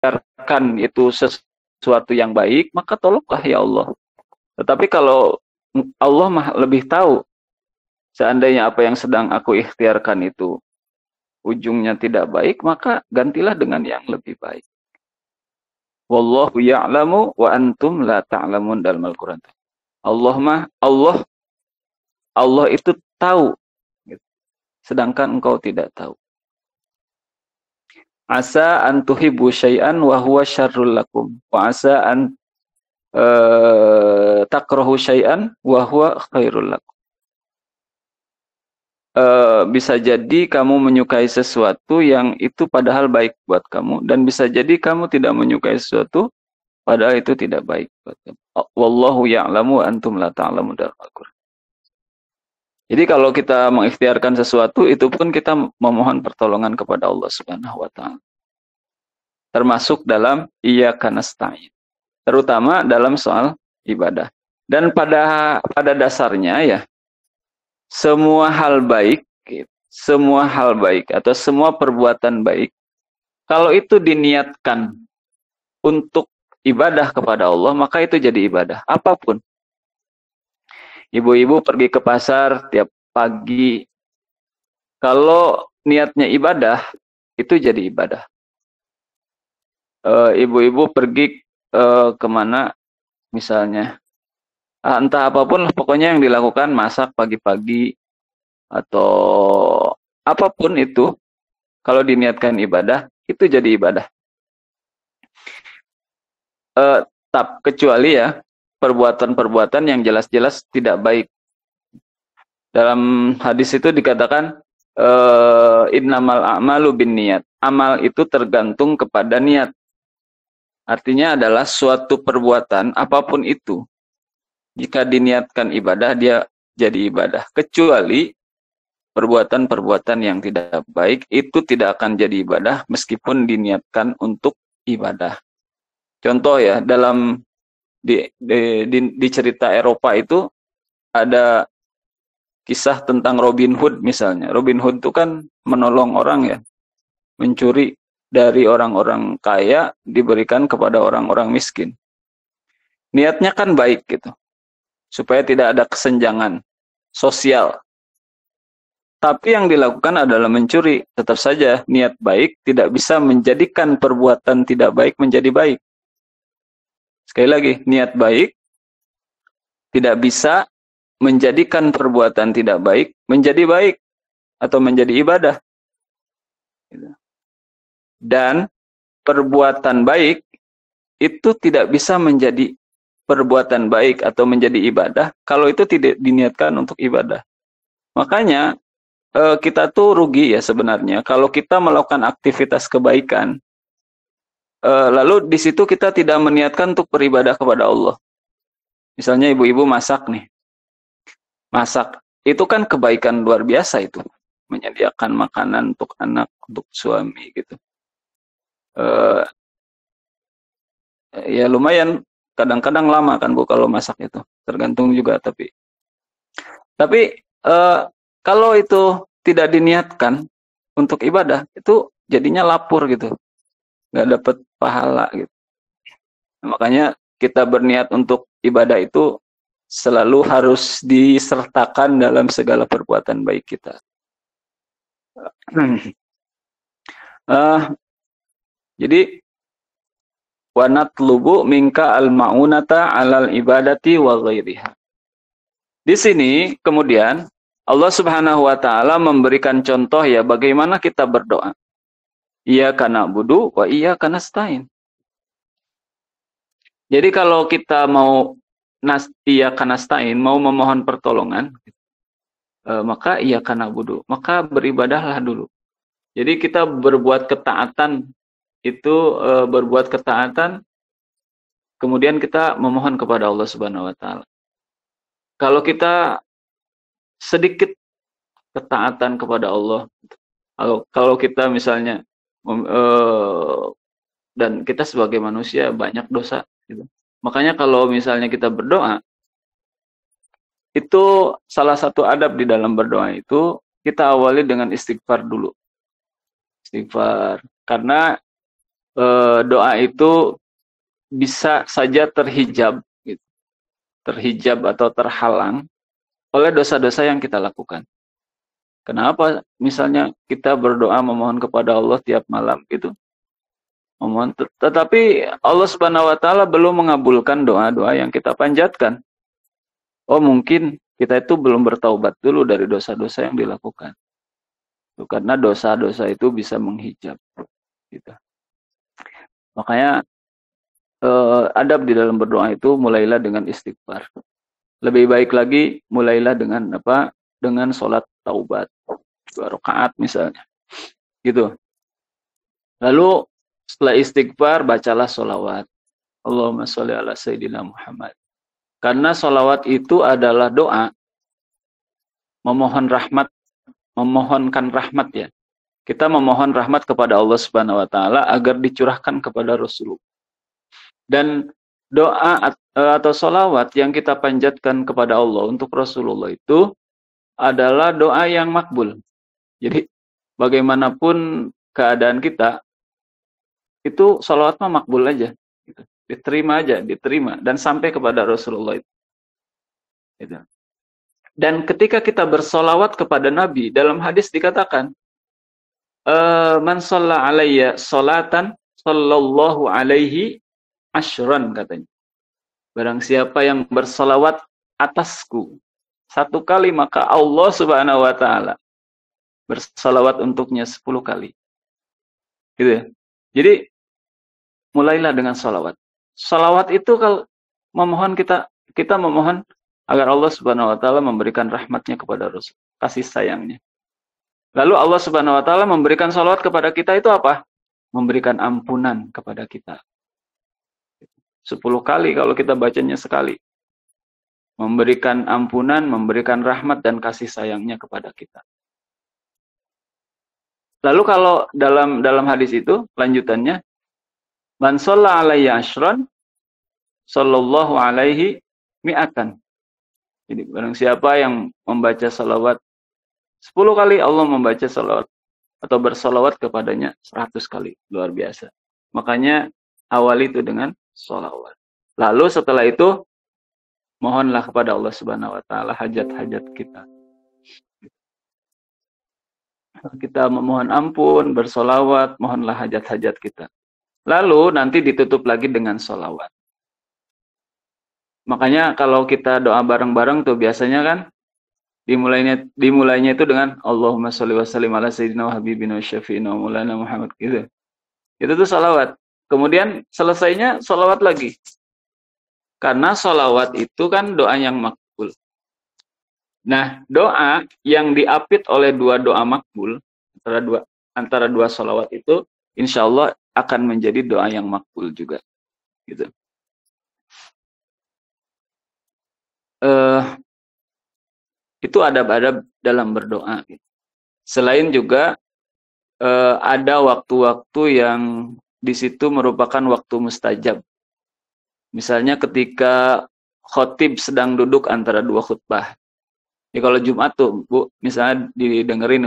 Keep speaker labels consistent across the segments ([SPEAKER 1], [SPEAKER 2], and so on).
[SPEAKER 1] ikhtiarkan itu sesuatu yang baik, maka tolonglah ya Allah. Tetapi kalau Allah lebih tahu, seandainya apa yang sedang aku ikhtiarkan itu ujungnya tidak baik, maka gantilah dengan yang lebih baik. Wallahu ya'lamu wa antum la ta'lamun dalam Al-Quran. Allah itu tahu, sedangkan engkau tidak tahu. Asa an tuhibbu syai'an wa huwa syarrul lakum wa asa an takrahu syai'an wa huwa khairul lakum. Bisa jadi kamu menyukai sesuatu yang itu padahal baik buat kamu, dan bisa jadi kamu tidak menyukai sesuatu padahal itu tidak baik buat kamu. Wallahu ya'lamu antum la ta'lamun dalam Al-Quran. Jadi kalau kita mengikhtiarkan sesuatu, itu pun kita memohon pertolongan kepada Allah Subhanahu wa Ta'ala. Termasuk dalam iyyaka nasta'in, terutama dalam soal ibadah. Dan pada dasarnya ya, semua hal baik atau semua perbuatan baik, kalau itu diniatkan untuk ibadah kepada Allah, maka itu jadi ibadah. Apapun. Ibu-ibu pergi ke pasar tiap pagi, kalau niatnya ibadah, itu jadi ibadah. Ibu-ibu pergi kemana misalnya, entah apapun, pokoknya yang dilakukan, masak pagi-pagi, atau apapun itu, kalau diniatkan ibadah, itu jadi ibadah. Kecuali ya, perbuatan-perbuatan yang jelas-jelas tidak baik. Dalam hadis itu dikatakan, innamal a'malu binniyat. Amal itu tergantung kepada niat. Artinya adalah suatu perbuatan, apapun itu, jika diniatkan ibadah, dia jadi ibadah. Kecuali perbuatan-perbuatan yang tidak baik, itu tidak akan jadi ibadah meskipun diniatkan untuk ibadah. Contoh ya, dalam di cerita Eropa itu ada kisah tentang Robin Hood misalnya. Robin Hood itu kan menolong orang ya, mencuri dari orang-orang kaya diberikan kepada orang-orang miskin. Niatnya kan baik gitu, supaya tidak ada kesenjangan sosial. Tapi yang dilakukan adalah mencuri. Tetap saja niat baik tidak bisa menjadikan perbuatan tidak baik menjadi baik. Sekali lagi, niat baik tidak bisa menjadikan perbuatan tidak baik menjadi baik atau menjadi ibadah. Dan perbuatan baik itu tidak bisa menjadi perbuatan baik atau menjadi ibadah kalau itu tidak diniatkan untuk ibadah. Makanya kita tuh rugi ya sebenarnya kalau kita melakukan aktivitas kebaikan, lalu di situ kita tidak meniatkan untuk beribadah kepada Allah. Misalnya ibu-ibu masak nih, masak itu kan kebaikan luar biasa itu, menyediakan makanan untuk anak, untuk suami gitu. Ya lumayan, kadang-kadang lama kan Bu kalau masak itu, tergantung juga. Tapi kalau itu tidak diniatkan untuk ibadah, itu jadinya lapur gitu, nggak dapat pahala gitu. Makanya kita berniat untuk ibadah itu selalu harus disertakan dalam segala perbuatan baik kita. Jadi wa natlubu minka al-ma'unata 'alal ibadati wa ghairiha. Di sini kemudian Allah Subhanahu wa taala memberikan contoh ya bagaimana kita berdoa. Iyyaka na'budu wa iyyaka nasta'in. Jadi kalau kita mau iyyaka nasta'in, mau memohon pertolongan, maka iyyaka na'budu, maka beribadahlah dulu. Jadi kita berbuat ketaatan itu berbuat ketaatan, kemudian kita memohon kepada Allah Subhanahu wa taala. Kalau kita sedikit ketaatan kepada Allah, kalau kita misalnya dan kita sebagai manusia banyak dosa gitu. Makanya kalau misalnya kita berdoa, itu salah satu adab di dalam berdoa itu kita awali dengan istighfar dulu. Istighfar, karena doa itu bisa saja terhijab, gitu. Terhijab atau terhalang oleh dosa-dosa yang kita lakukan. Kenapa misalnya kita berdoa memohon kepada Allah tiap malam gitu? Memohon, tetapi Allah Subhanahu wa taala belum mengabulkan doa-doa yang kita panjatkan. Oh, mungkin kita itu belum bertaubat dulu dari dosa-dosa yang dilakukan. Karena dosa-dosa itu bisa menghijab gitu. Makanya adab di dalam berdoa itu mulailah dengan istighfar. Lebih baik lagi mulailah dengan apa? Dengan sholat taubat 2 rakaat misalnya. Gitu. Lalu setelah istighfar bacalah sholawat. Allahumma sholli ala sayyidina Muhammad. Karena sholawat itu adalah doa memohon rahmat, memohonkan rahmat ya. Kita memohon rahmat kepada Allah Subhanahu wa taala agar dicurahkan kepada Rasulullah. Dan doa atau sholawat yang kita panjatkan kepada Allah untuk Rasulullah itu adalah doa yang makbul. Jadi bagaimanapun keadaan kita, itu sholawat mah makbul aja. Gitu. Diterima aja, diterima. Dan sampai kepada Rasulullah itu. Gitu. Dan ketika kita bersolawat kepada Nabi, dalam hadis dikatakan, man shalla alayya sholatan, sallallahu alaihi asyran katanya. Barang siapa yang bersolawat atasku 1 kali, maka Allah Subhanahu wa taala bersolawat untuknya 10 kali. Gitu ya. Jadi mulailah dengan solawat. Solawat itu kalau memohon kita memohon agar Allah Subhanahu wa taala memberikan rahmatnya kepada Rasul, kasih sayangnya. Lalu Allah Subhanahu wa taala memberikan solawat kepada kita itu apa? Memberikan ampunan kepada kita. 10 kali kalau kita bacanya sekali. Memberikan ampunan, memberikan rahmat dan kasih sayangnya kepada kita. Lalu kalau dalam hadis itu lanjutannya, man shalla alayya asyran sallallahu alaihi mi'atan. Jadi barang siapa yang membaca salawat 10 kali, Allah membaca salawat atau bersalawat kepadanya 100 kali. Luar biasa. Makanya awali itu dengan salawat. Lalu setelah itu mohonlah kepada Allah Subhanahu wa taala hajat-hajat kita. Kita memohon ampun, bersolawat, mohonlah hajat-hajat kita. Lalu nanti ditutup lagi dengan solawat. Makanya kalau kita doa bareng-bareng tuh biasanya kan dimulainya itu dengan Allahumma sholli wa sallim ala sayyidina wa habibina wa syafi'ina wa maulana Muhammad gitu. Itu tuh solawat. Kemudian selesainya solawat lagi. Karena solawat itu kan doa yang makbul. Nah, doa yang diapit oleh 2 doa makbul antara dua solawat itu, insya Allah akan menjadi doa yang makbul juga. Gitu. Itu adab-adab dalam berdoa. Selain juga ada waktu-waktu yang di situ merupakan waktu mustajab. Misalnya ketika khotib sedang duduk antara 2 khutbah. Jadi kalau Jumat tuh, Bu, misalnya didengerin,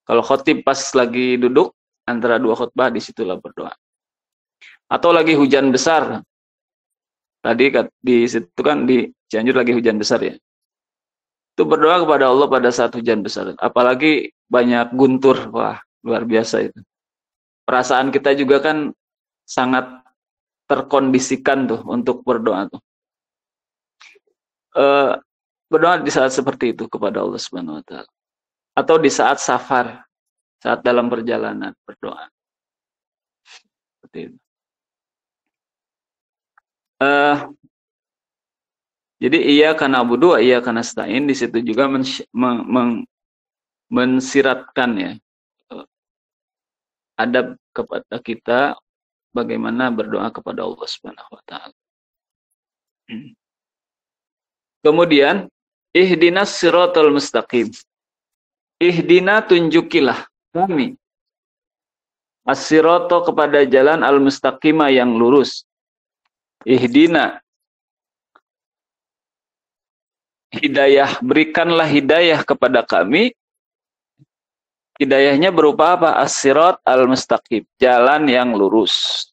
[SPEAKER 1] kalau khotib pas lagi duduk antara 2 khutbah, disitulah berdoa. Atau lagi hujan besar. Tadi di situ kan di Cianjur lagi hujan besar ya. Itu berdoa kepada Allah pada saat hujan besar. Apalagi banyak guntur, wah luar biasa itu. Perasaan kita juga kan sangat terkondisikan tuh untuk berdoa tuh. Berdoa di saat seperti itu kepada Allah Subhanahu wa taala. Atau di saat safar, saat dalam perjalanan berdoa. Seperti itu. Jadi iyyaka na'budu wa iyyaka nasta'in, di situ juga mensiratkan ya adab kepada kita bagaimana berdoa kepada Allah Subhanahu wa taala. Kemudian ihdinas siratal mustaqim. Ihdina, tunjukilah kami as-sirata kepada jalan al-mustaqima yang lurus. Ihdina, hidayah, berikanlah hidayah kepada kami Hidayahnya berupa apa? As-sirat al-mustaqim, jalan yang lurus.